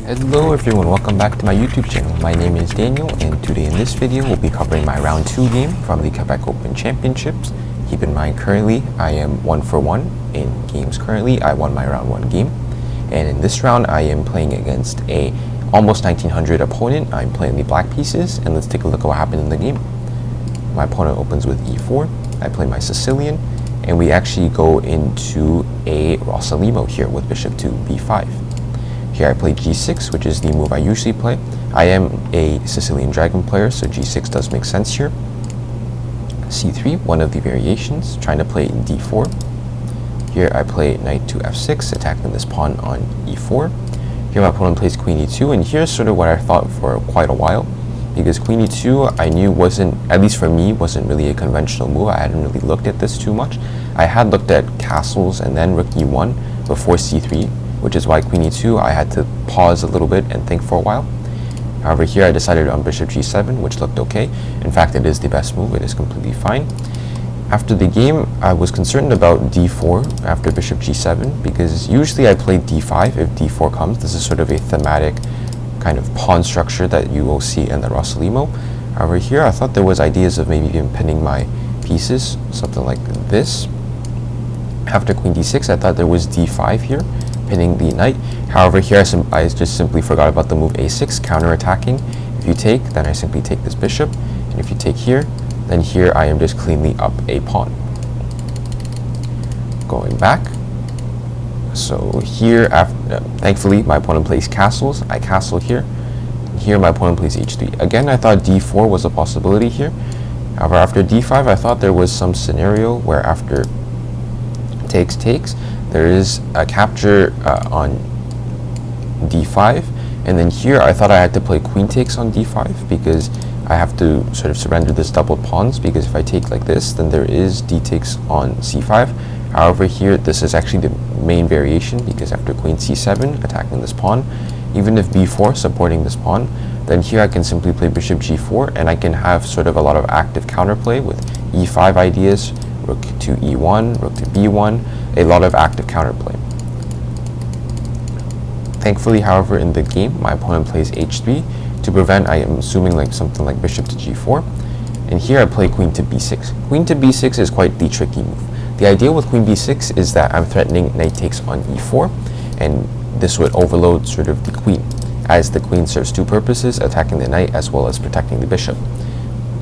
Hello everyone, welcome back to my YouTube channel. My name is Daniel, and today in this video we'll be covering my round 2 game from the Quebec Open Championships. Keep in mind currently I am 1 for 1 in games. Currently I won my round 1 game, and in this round I am playing against a almost 1900 opponent. I'm playing the black pieces, and let's take a look at what happened in the game. My opponent opens with e4, I play my Sicilian, and we actually go into a Rossalimo here with bishop to b5. Here I play g6, which is the move I usually play. I am a Sicilian dragon player, so g6 does make sense here. c3, one of the variations, trying to play d4. Here I play knight to f6, attacking this pawn on e4. Here my opponent plays queen e2, and here's sort of what I thought for quite a while, because queen e2 I knew wasn't, at least for me, wasn't really a conventional move. I hadn't really looked at this too much. I had looked at castles and then rook e1 before c3, which is why queen e2 I had to pause a little bit and think for a while. However, here I decided on bishop g7, which looked okay. In fact, it is the best move. It is completely fine. After the game, I was concerned about d4 after bishop g7, because usually I play d5 if d4 comes. This is sort of a thematic kind of pawn structure that you will see in the Rossalimo. However, here I thought there was ideas of maybe even pinning my pieces, something like this. After queen d6, I thought there was d5 here, pinning the knight. However, here I just simply forgot about the move a6, counter-attacking. If you take, then I simply take this bishop, and if you take here, then here I am just cleanly up a pawn. Going back, so here, thankfully my opponent plays castles. I castle here. Here my opponent plays h3. Again, I thought d4 was a possibility here. However, after d5, I thought there was some scenario where after takes, there is a capture on d5, and then here I thought I had to play queen takes on d5 because I have to sort of surrender this doubled pawns, because if I take like this, then there is d takes on c5. However, here this is actually the main variation, because after queen c7 attacking this pawn, even if b4 supporting this pawn, then here I can simply play bishop g4, and I can have sort of a lot of active counterplay with e5 ideas, rook to e1, rook to b1, a lot of active counterplay. Thankfully, however, in the game, my opponent plays h3 to prevent, I am assuming, like something like bishop to g4. And here I play queen to b6. Queen to b6 is quite the tricky move. The idea with queen b6 is that I'm threatening knight takes on e4, and this would overload sort of the queen, as the queen serves two purposes, attacking the knight as well as protecting the bishop.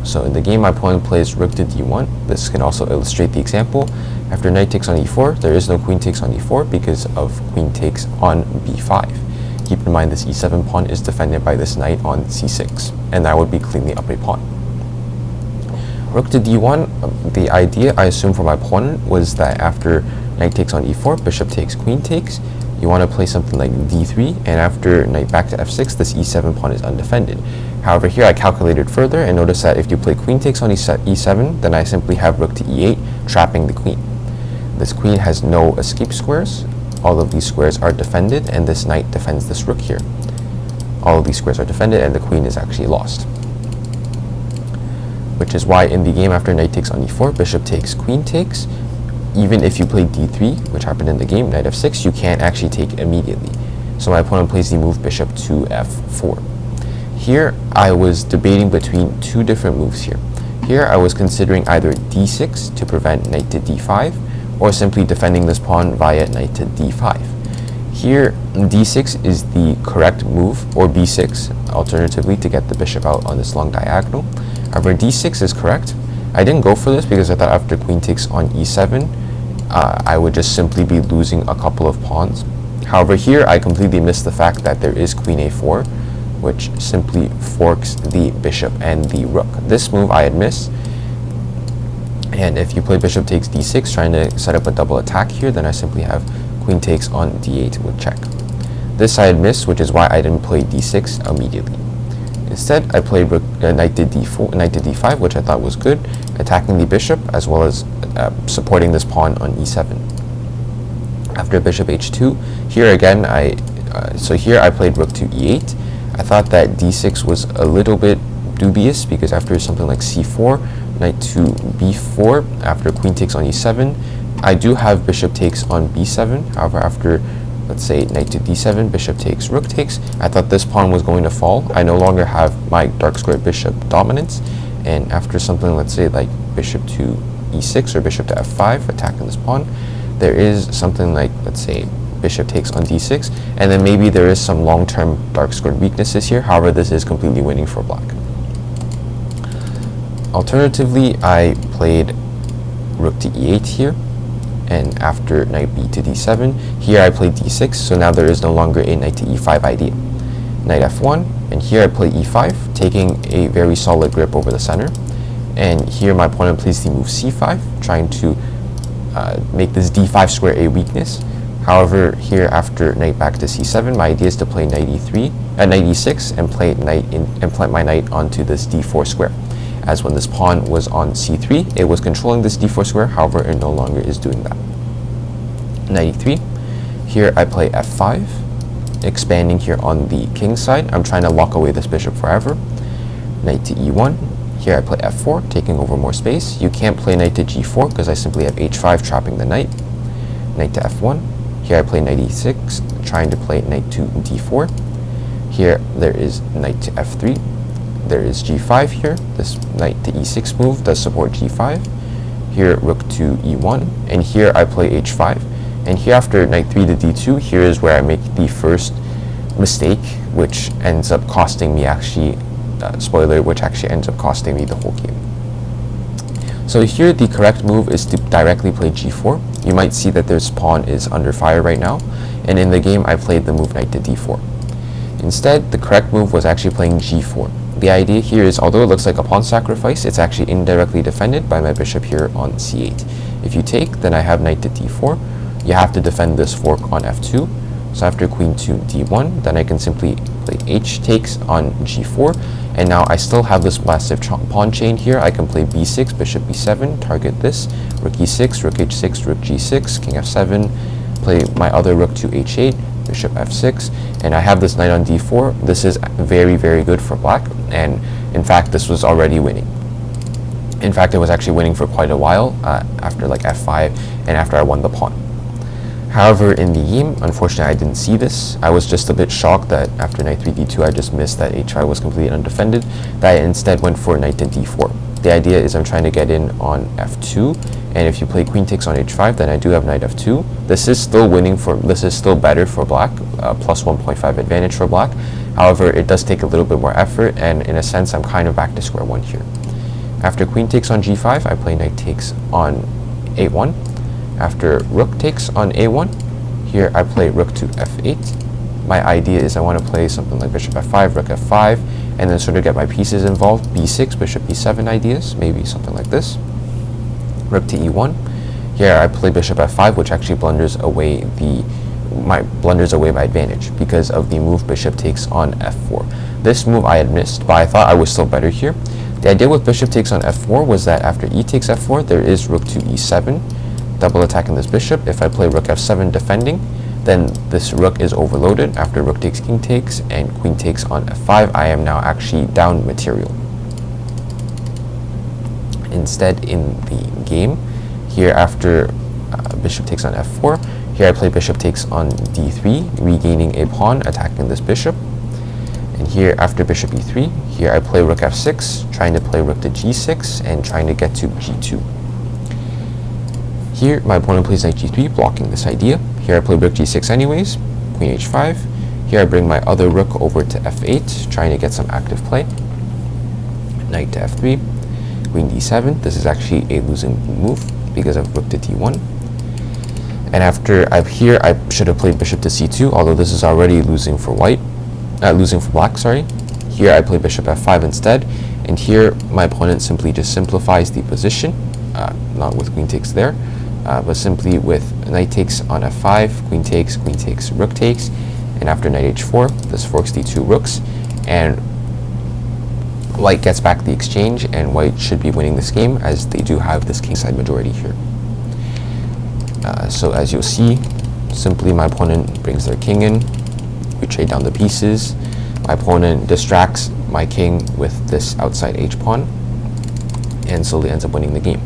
So in the game, my opponent plays rook to d1. This can also illustrate the example. After knight takes on e4, there is no queen takes on e4 because of queen takes on b5. Keep in mind this e7 pawn is defended by this knight on c6, and that would be cleanly up a pawn. Rook to d1, the idea I assume for my opponent was that after knight takes on e4, bishop takes, queen takes, you want to play something like d3, and after knight back to f6, this e7 pawn is undefended. However, here I calculated further and noticed that if you play queen takes on e7, then I simply have rook to e8, trapping the queen. This queen has no escape squares. All of these squares are defended, and this knight defends this rook here. All of these squares are defended, and the queen is actually lost. Which is why in the game after knight takes on e4, bishop takes, queen takes, even if you play d3, which happened in the game, knight f6, you can't actually take immediately. So my opponent plays the move bishop to f4. Here, I was debating between two different moves here. Here, I was considering either d6 to prevent knight to d5, or simply defending this pawn via knight to d5. Here, d6 is the correct move, or b6, alternatively, to get the bishop out on this long diagonal. However, d6 is correct. I didn't go for this because I thought after queen takes on e7, I would just simply be losing a couple of pawns. However, here I completely missed the fact that there is queen a4, which simply forks the bishop and the rook. This move I had missed, and if you play bishop takes d6, trying to set up a double attack here, then I simply have queen takes on d8 with check. This I had missed, which is why I didn't play d6 immediately. Instead, I played knight to d4, knight to d5, which I thought was good, attacking the bishop as well as supporting this pawn on e7. After bishop h2, here again here I played rook to e8. I thought that d6 was a little bit dubious because after something like c4, knight to b4, after queen takes on e7, I do have bishop takes on b7. However, after let's say knight to d7, bishop takes, rook takes, I thought this pawn was going to fall. I no longer have my dark square bishop dominance, and after something, let's say like bishop to e6 or bishop to f5, attacking this pawn, there is something like, let's say, bishop takes on d6, and then maybe there is some long-term dark squared weaknesses here. However, this is completely winning for black. Alternatively, I played rook to e8 here, and after knight b to d7, here I played d6, so now there is no longer a knight to e5 idea. Knight f1, and here I play e5, taking a very solid grip over the center, and here my opponent plays the move c5, trying to make this d5 square a weakness. However, here after knight back to c7, my idea is to play knight e6 and play plant my knight onto this d4 square. As when this pawn was on c3, it was controlling this d4 square. However, it no longer is doing that. Knight e3. Here I play f5, expanding here on the king side. I'm trying to lock away this bishop forever. Knight to e1. Here I play f4, taking over more space. You can't play knight to g4 because I simply have h5 trapping the knight. Knight to f1. Here I play knight e6, trying to play knight to d4. Here there is knight to f3. There is g5 here. This knight to e6 move does support g5. Here rook to e1, and here I play h5. And here after knight 3 to d2, here is where I make the first mistake, which ends up costing me actually, which actually ends up costing me the whole game. So here the correct move is to directly play g4. You might see that this pawn is under fire right now, and in the game I played the move knight to d4. Instead, the correct move was actually playing g4. The idea here is, although it looks like a pawn sacrifice, it's actually indirectly defended by my bishop here on c8. If you take, then I have knight to d4. You have to defend this fork on f2. So after queen to d1, then I can simply play h takes on g4. And now I still have this massive pawn chain here. I can play b6, bishop b7, target this, rook e6, rook h6, rook g6, king f7, play my other rook to h8, bishop f6, and I have this knight on d4. This is very, very good for black, and in fact this was already winning. In fact, it was actually winning for quite a while after like f5 and after I won the pawn. However, in the game, unfortunately I didn't see this. I was just a bit shocked that after knight 3 d2 I just missed that h5 was completely undefended, that I instead went for knight to d4. The idea is I'm trying to get in on f2, and if you play queen takes on h5, then I do have knight f2. This is still winning this is still better for black, plus 1.5 advantage for black. However, it does take a little bit more effort, and in a sense I'm kind of back to square one here. After queen takes on g5, I play knight takes on a1. After rook takes on a1, here I play rook to f8. My idea is I want to play something like bishop f5, rook f5, and then sort of get my pieces involved. b6, bishop b7 ideas, maybe something like this. Rook to e1. Here I play bishop f5, which actually blunders away my advantage because of the move bishop takes on f4. This move I had missed, but I thought I was still better here. The idea with bishop takes on f4 was that after e takes f4, there is rook to e7, double attacking this bishop. If I play rook f7 defending, then this rook is overloaded. After rook takes, king takes, and queen takes on f5, I am now actually down material. Instead, in the game, here after bishop takes on f4, here I play bishop takes on d3, regaining a pawn, attacking this bishop. And here after bishop e3, here I play rook f6, trying to play rook to g6, and trying to get to g2. Here my opponent plays knight g3, blocking this idea. Here I play rook g6 anyways, queen h5. Here I bring my other rook over to f8, trying to get some active play. Knight to f3, queen d7. This is actually a losing move because of rook to d1. And after here I should have played bishop to c2, although this is already losing for black, sorry. Here I play bishop f5 instead, and here my opponent simply just simplifies the position, not with queen takes there, but simply with knight takes on f5, queen takes, rook takes, and after knight h4, this forks the two rooks, and white gets back the exchange, and white should be winning this game as they do have this kingside majority here. So as you'll see, simply my opponent brings their king in, we trade down the pieces, my opponent distracts my king with this outside h pawn, and slowly ends up winning the game.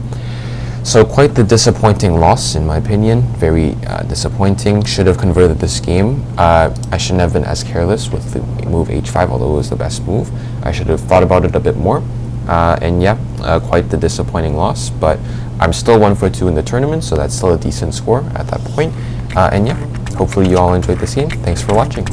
So quite the disappointing loss in my opinion, very disappointing. Should have converted this game. I shouldn't have been as careless with the move h5, although it was the best move. I should have thought about it a bit more. And yeah, quite the disappointing loss, but I'm still 1 for 2 in the tournament, so that's still a decent score at that point. And yeah, hopefully you all enjoyed this game. Thanks for watching.